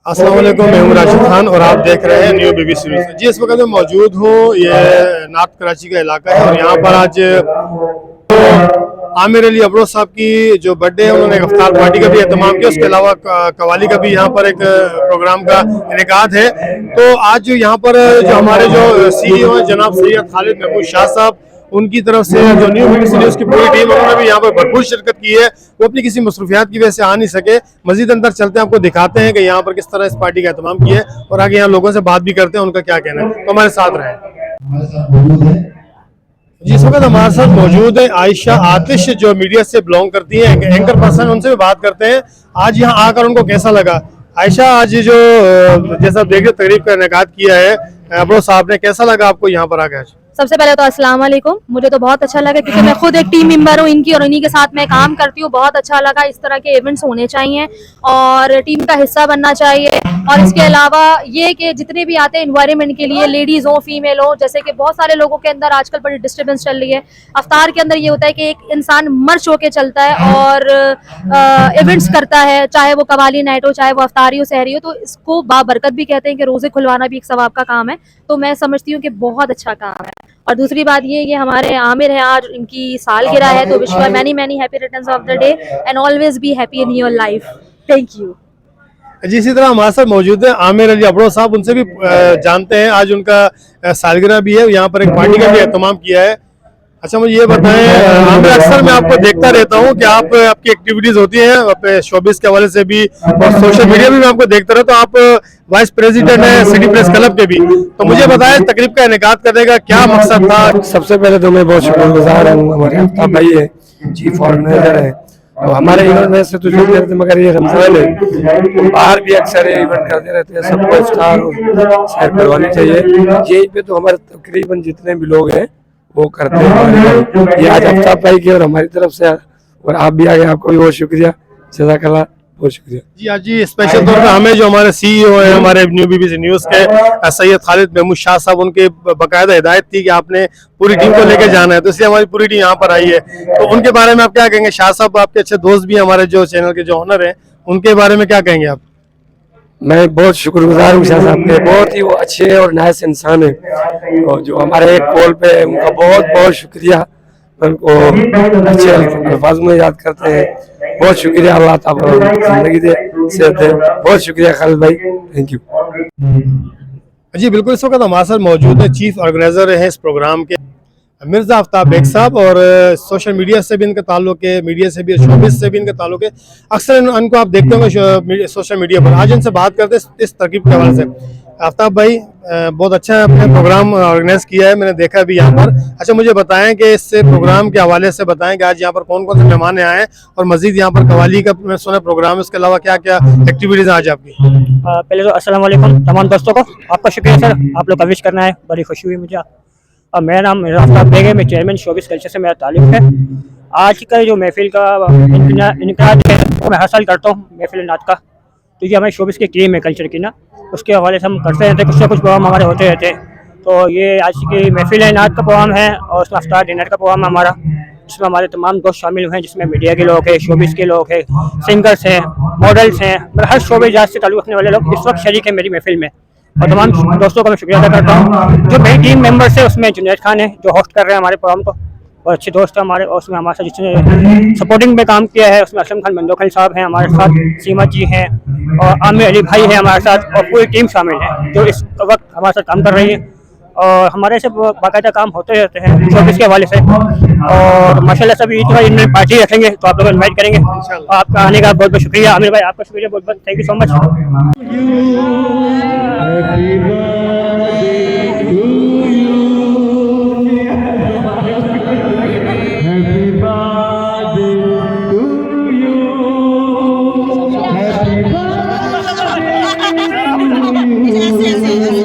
अस्सलाम वालेकुम, मैं हूं राशिद खान और आप देख रहे हैं न्यू बीबीसी न्यूज़। जी, इस वक्त मैं मौजूद हूं, ये नॉर्थ कराची का इलाका है और यहाँ पर आज आमिर अली अबरो साहब की जो बर्थडे है, उन्होंने एक इफ्तार पार्टी का भी एहतमाम किया। उसके अलावा कवाली का भी यहाँ पर एक प्रोग्राम का इनेकाद है। तो आज जो यहाँ पर जो हमारे जो CEO हैं जनाब सैयद खालिद महमूद शाह साहब, उनकी तरफ से जो न्यू बीबीसी न्यूज़ की पूरी टीम है, उन्होंने भी यहाँ पर भरपूर शिरकत की है। वो अपनी किसी मसरूफियात की वजह से आ नहीं सके। मजीद अंदर चलते हैं, आपको दिखाते हैं कि यहाँ पर किस तरह इस पार्टी का एहतमाम किया है और आगे यहाँ लोगों से बात भी करते हैं, उनका क्या कहना है। तो हमारे साथ रहें। जी, इस वक्त हमारे साथ मौजूद है आयशा आतिश, जो मीडिया से बिलोंग करती है, एंकर पर्सन। उनसे भी बात करते हैं आज यहाँ आकर उनको कैसा लगा। आयशा, आज जो जैसा आप देखिए तकरीब का इनेकाद किया है अबरो साहब ने, कैसा लगा आपको यहाँ पर आकर? सबसे पहले तो अस्सलाम वालेकुम। मुझे तो बहुत अच्छा लगा क्योंकि मैं खुद एक टीम मेंबर हूँ इनकी और इन्हीं के साथ मैं काम करती हूँ। बहुत अच्छा लगा। इस तरह के इवेंट्स होने चाहिए और टीम का हिस्सा बनना चाहिए। और इसके अलावा ये कि जितने भी आते हैं एनवायरनमेंट के लिए, लेडीज हो फीमेल हो, जैसे कि बहुत सारे लोगों के अंदर आजकल बड़ी डिस्टर्बेंस चल रही है। अफ्तार के अंदर ये होता है कि एक इंसान मर्च होके चलता है और इवेंट्स करता है, चाहे वो कवाली नाइट हो, चाहे वो अफ्तारी हो, सहरी हो। तो इसको बाबरकत भी कहते हैं कि रोजे खुलवाना भी एक सवाब का काम है। तो मैं समझती हूँ कि बहुत अच्छा काम है। और दूसरी बात ये हमारे आमिर हैं, आज इनकी सालगिरह है, तो wish many many happy returns of the day and always be happy in your life. Thank you. जी, इसी तरह हमारे साथ मौजूद है आमिर अली अबरो साहब। उनसे भी जानते हैं, आज उनका सालगिरह भी है, यहाँ पर एक पार्टी का भी एहतमाम किया है। अच्छा, मुझे ये बताएं आमिर, अक्सर मैं आपको देखता रहता हूँ कि आपकी एक्टिविटीज होती हैं अपने शोबिस के हवाले से भी और सोशल मीडिया में भी आपको देखता रहता हूँ। आप वाइस प्रेसिडेंट हैं सिटी प्रेस क्लब के भी। तो मुझे बताएं तकरीब का इनेकाद करने का क्या मकसद था? सबसे पहले तो मैं बहुत शुक्रगुजार हूँ, हमारे आफ्ताब भाई है, चीफ ऑर्गेनाइजर है। तो हमारे इवेंट में से तो जुड़ते रहते, मगर ये रमजान है, बाहर भी अक्सर इवेंट करते रहते हैं। सबको इफ्तार और सैर करवानी चाहिए। यहीं पे तो हमारे तकरीबन जितने भी लोग हैं वो करते हैं। ये आज आफ्ताब भाई की और हमारी तरफ से, और आप भी आ गए, आपको भी बहुत शुक्रिया, जज़ाकल्लाह, बहुत शुक्रिया। जी, आज जी स्पेशल तौर पे हमें जो हमारे CEO हैं हमारे न्यू बीबीसी न्यूज़ के सैयद खालिद महमूद शाह साहब, उनके बाकायदा हिदायत थी कि आपने पूरी टीम को लेकर जाना है, तो इसलिए हमारी पूरी टीम यहाँ पर आई है। तो उनके बारे में आप क्या कहेंगे? शाह साहब आपके अच्छे दोस्त भी हैं, हमारे जो चैनल के जो ऑनर हैं, उनके बारे में क्या कहेंगे आप? मैं बहुत शुक्रगुजार हूँ शाह साहब के, बहुत ही वो अच्छे और नाइस इंसान है। और जो हमारे एक कॉल पे, उनका बहुत बहुत शुक्रिया। उनको अच्छे अल्फाज में याद करते हैं। बहुत शुक्रिया, अल्लाह ताला जिंदगी दे, सेहत दे। बहुत शुक्रिया खालिद भाई, थैंक यू। जी बिल्कुल, इस वक्त हमारे साथ मौजूद है चीफ ऑर्गेनाइजर हैं इस प्रोग्राम के मिर्जा आफ्ताब बेग साहब, और सोशल मीडिया से भी इनका ताल्लुक है, मीडिया से भी, शोबिस से भी इनका ताल्लुक है। अक्सर इनको आप देखते होंगे सोशल मीडिया पर। आज इनसे बात करते हैं इस तरकीब के हवाले से। आफ्ताब भाई, बहुत अच्छा आपने प्रोग्राम ऑर्गेनाइज किया है, मैंने देखा भी यहाँ पर। अच्छा, मुझे बताएं कि इस प्रोग्राम के हवाले से बताएं कि आज यहाँ पर कौन कौन से मेहमान आए हैं और मजीद यहाँ पर कवाली का मैं सुना प्रोग्राम है, उसके अलावा क्या क्या एक्टिविटीज आज आपकी? पहले तो अस्सलाम वालेकुम तमाम दोस्तों को, आपका शुक्रिया सर, आप लोग का विश करना है, बड़ी खुशी हुई मुझे। मेरा नाम मिर्जा आफ्ताब बेग है, मैं चेयरमैन शोबिस कल्चर से मेरा ताल्लुक़ है। आज का जो महफिल का इनकाद है वो मैं हर साल करता हूँ, महफिल नात का। तो ये हमारी शोबिस की टीम है कल्चर की ना, उसके हवाले से हम करते रहते हैं, कुछ ना कुछ प्रोग्राम हमारे होते रहते हैं। तो ये आज की महफिल नात का प्रोग्राम है और उसमें अफ्तार डिनर का प्रोग्राम है हमारा, जिसमें हमारे तमाम दोस्त शामिल हुए हैं, जिसमें मीडिया के लोग हैं, शोबिस के लोग हैं, सिंगर्स हैं, मॉडल्स हैं, मतलब हर शोबे जात से ताल्लुक़ रखने वाले लोग इस वक्त शरीक है मेरी महफिल में। और तमाम दोस्तों का मैं शुक्रिया अदा करता हूँ। जो मेरी टीम मेंबर्स है उसमें जुनैद खान है जो होस्ट कर रहे हैं हमारे प्रोग्राम को, और अच्छे दोस्त हैं हमारे। और उसमें हमारे साथ जिसने सपोर्टिंग में काम किया है उसमें असलम खान बंदोखल साहब हैं हमारे साथ, सीमा जी हैं और आमिर अली भाई हैं हमारे साथ, और पूरी टीम शामिल है जो इस वक्त हमारे साथ काम कर रही है। और हमारे से बाकायदा काम होते रहते हैं शोबिस के हवाले से। और माशाल्लाह सभी ईद पर इनमें पार्टी रखेंगे तो आप लोग इन्वाइट करेंगे। आपका आने का बहुत बहुत शुक्रिया। आमिर भाई, आपका शुक्रिया बहुत बहुत, thank you so much. Yes, yes, yes.